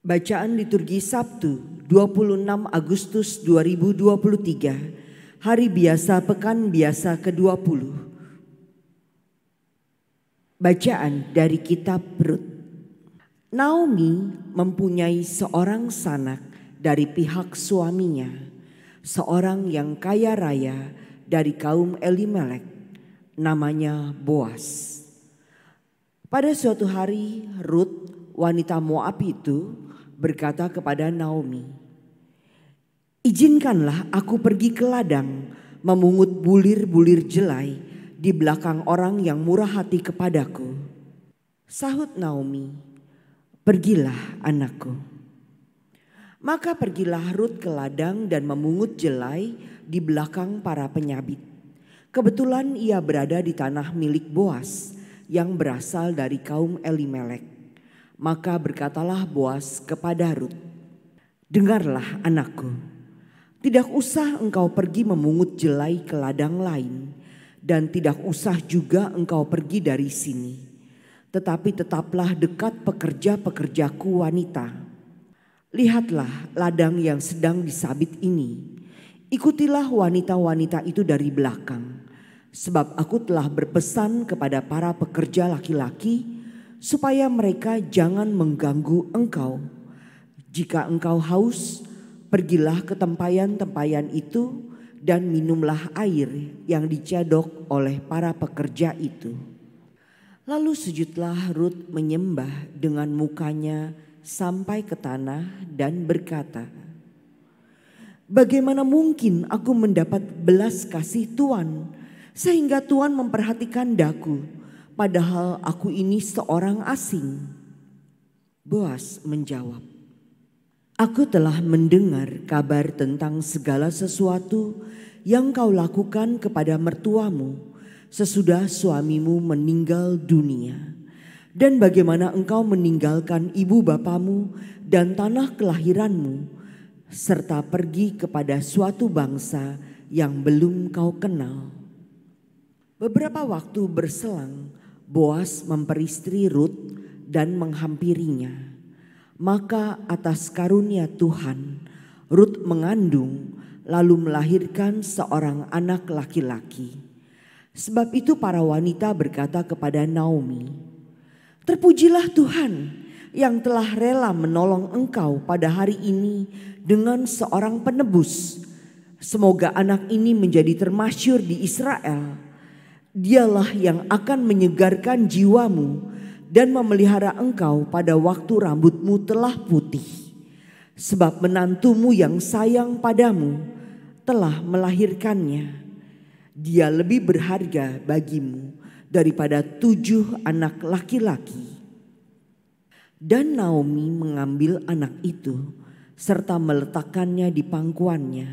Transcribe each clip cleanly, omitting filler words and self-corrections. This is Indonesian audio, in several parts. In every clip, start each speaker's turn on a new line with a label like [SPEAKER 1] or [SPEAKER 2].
[SPEAKER 1] Bacaan liturgi Sabtu 26 Agustus 2023, Hari Biasa Pekan Biasa ke-20. Bacaan dari kitab Rut. Naomi mempunyai seorang sanak dari pihak suaminya, seorang yang kaya raya dari kaum Elimelek, namanya Boas. Pada suatu hari Rut, wanita Moab itu, berkata kepada Naomi, "Izinkanlah aku pergi ke ladang memungut bulir-bulir jelai di belakang orang yang murah hati kepadaku." Sahut Naomi, "Pergilah anakku." Maka pergilah Rut ke ladang dan memungut jelai di belakang para penyabit. Kebetulan ia berada di tanah milik Boas yang berasal dari kaum Elimelek. Maka berkatalah Boas kepada Rut, "Dengarlah anakku, tidak usah engkau pergi memungut jelai ke ladang lain, dan tidak usah juga engkau pergi dari sini. Tetapi tetaplah dekat pekerja-pekerjaku wanita. Lihatlah ladang yang sedang disabit ini. Ikutilah wanita-wanita itu dari belakang. Sebab aku telah berpesan kepada para pekerja laki-laki supaya mereka jangan mengganggu engkau. Jika engkau haus, pergilah ke tempayan-tempayan itu dan minumlah air yang dicedok oleh para pekerja itu." Lalu sujudlah Rut menyembah dengan mukanya sampai ke tanah dan berkata, "Bagaimana mungkin aku mendapat belas kasih Tuan sehingga Tuan memperhatikan daku, padahal aku ini seorang asing?" Boas menjawab, "Aku telah mendengar kabar tentang segala sesuatu yang kau lakukan kepada mertuamu sesudah suamimu meninggal dunia, dan bagaimana engkau meninggalkan ibu bapamu dan tanah kelahiranmu, serta pergi kepada suatu bangsa yang belum kau kenal." Beberapa waktu berselang, Boas memperistri Rut dan menghampirinya. Maka atas karunia Tuhan, Rut mengandung lalu melahirkan seorang anak laki-laki. Sebab itu para wanita berkata kepada Naomi, "Terpujilah Tuhan yang telah rela menolong engkau pada hari ini dengan seorang penebus. Semoga anak ini menjadi termasyhur di Israel. Dialah yang akan menyegarkan jiwamu dan memelihara engkau pada waktu rambutmu telah putih. Sebab menantumu yang sayang padamu telah melahirkannya. Dia lebih berharga bagimu daripada 7 anak laki-laki." Dan Naomi mengambil anak itu serta meletakkannya di pangkuannya,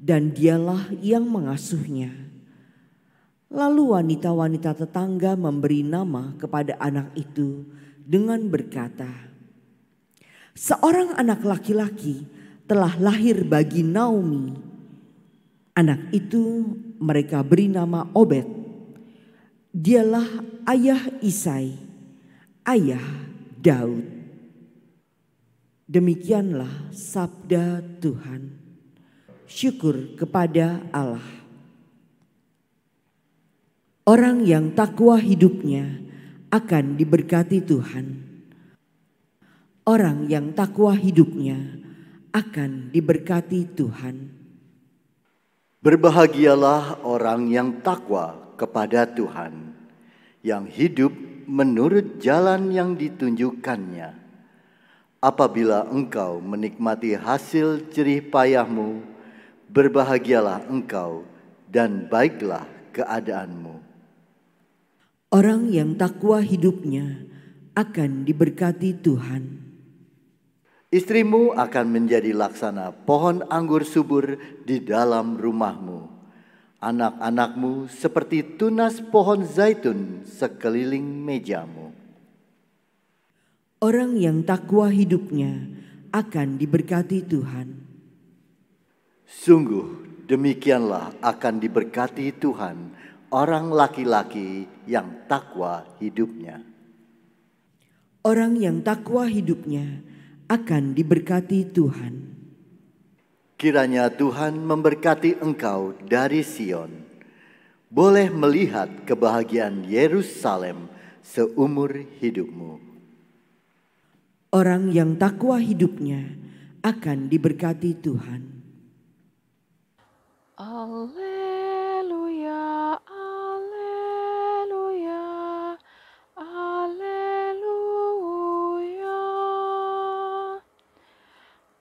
[SPEAKER 1] dan dialah yang mengasuhnya. Lalu wanita-wanita tetangga memberi nama kepada anak itu dengan berkata, "Seorang anak laki-laki telah lahir bagi Naomi." Anak itu mereka beri nama Obed. Dialah ayah Isai, ayah Daud. Demikianlah sabda Tuhan. Syukur kepada Allah. Orang yang takwa hidupnya akan diberkati Tuhan. Orang yang takwa hidupnya akan diberkati Tuhan.
[SPEAKER 2] Berbahagialah orang yang takwa kepada Tuhan, yang hidup menurut jalan yang ditunjukkannya. Apabila engkau menikmati hasil jerih payahmu, berbahagialah engkau dan baiklah keadaanmu.
[SPEAKER 1] Orang yang takwa hidupnya akan diberkati Tuhan.
[SPEAKER 2] Istrimu akan menjadi laksana pohon anggur subur di dalam rumahmu. Anak-anakmu seperti tunas pohon zaitun sekeliling mejamu.
[SPEAKER 1] Orang yang takwa hidupnya akan diberkati Tuhan.
[SPEAKER 2] Sungguh demikianlah akan diberkati Tuhan orang laki-laki yang takwa hidupnya.
[SPEAKER 1] Orang yang takwa hidupnya akan diberkati Tuhan.
[SPEAKER 2] Kiranya Tuhan memberkati engkau dari Sion, boleh melihat kebahagiaan Yerusalem seumur hidupmu.
[SPEAKER 1] Orang yang takwa hidupnya akan diberkati Tuhan.
[SPEAKER 3] Alleluia, alleluia, alleluia.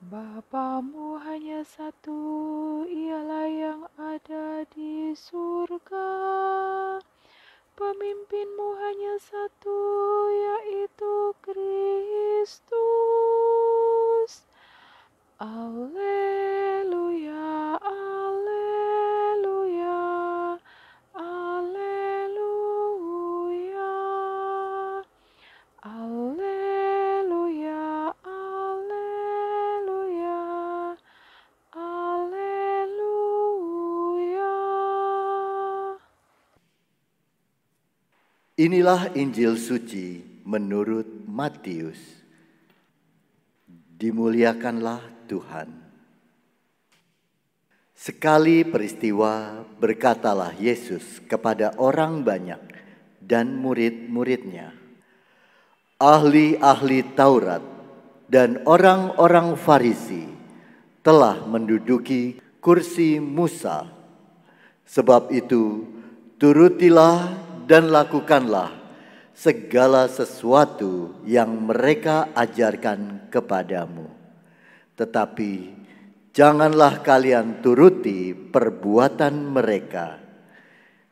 [SPEAKER 3] Bapamu hanya satu, ialah yang ada di surga. Pemimpinmu hanya satu, yaitu Kristus. Alleluia, alleluia, alleluia, alleluia, alleluia, alleluia.
[SPEAKER 2] Inilah Injil suci menurut Matius. Dimuliakanlah Tuhan. Sekali peristiwa berkatalah Yesus kepada orang banyak dan murid-muridnya, ahli-ahli Taurat dan orang-orang Farisi telah menduduki kursi Musa. Sebab itu, turutilah dan lakukanlah segala sesuatu yang mereka ajarkan kepadamu. Tetapi janganlah kalian turuti perbuatan mereka,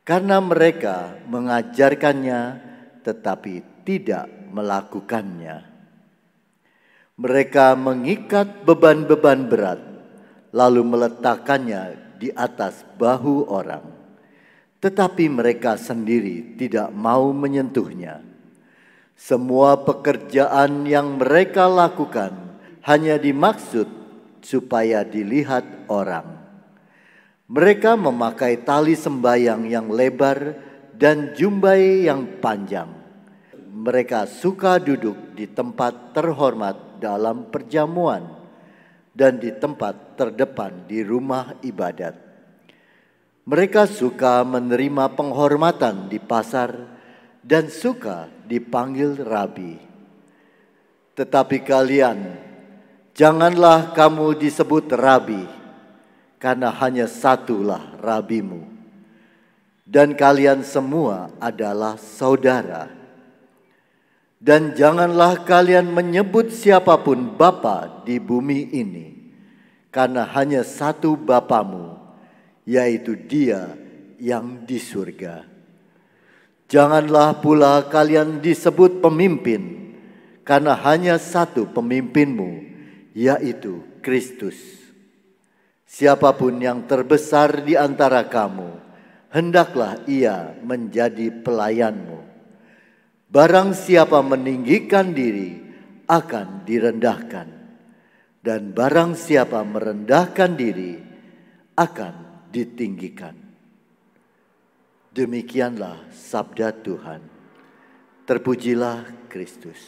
[SPEAKER 2] karena mereka mengajarkannya tetapi tidak melakukannya. Mereka mengikat beban-beban berat, lalu meletakkannya di atas bahu orang, tetapi mereka sendiri tidak mau menyentuhnya. Semua pekerjaan yang mereka lakukan hanya dimaksud supaya dilihat orang. Mereka memakai tali sembayang yang lebar dan jumbai yang panjang. Mereka suka duduk di tempat terhormat dalam perjamuan dan di tempat terdepan di rumah ibadat. Mereka suka menerima penghormatan di pasar dan suka dipanggil rabi. Tetapi kalian, janganlah kamu disebut rabi, karena hanya satulah rabimu, dan kalian semua adalah saudara. Dan janganlah kalian menyebut siapapun bapa di bumi ini, karena hanya satu Bapamu, yaitu Dia yang di surga. Janganlah pula kalian disebut pemimpin, karena hanya satu pemimpinmu, yaitu Kristus. Siapapun yang terbesar di antara kamu, hendaklah ia menjadi pelayanmu. Barang siapa meninggikan diri akan direndahkan, dan barang siapa merendahkan diri akan ditinggikan. Demikianlah sabda Tuhan. Terpujilah Kristus.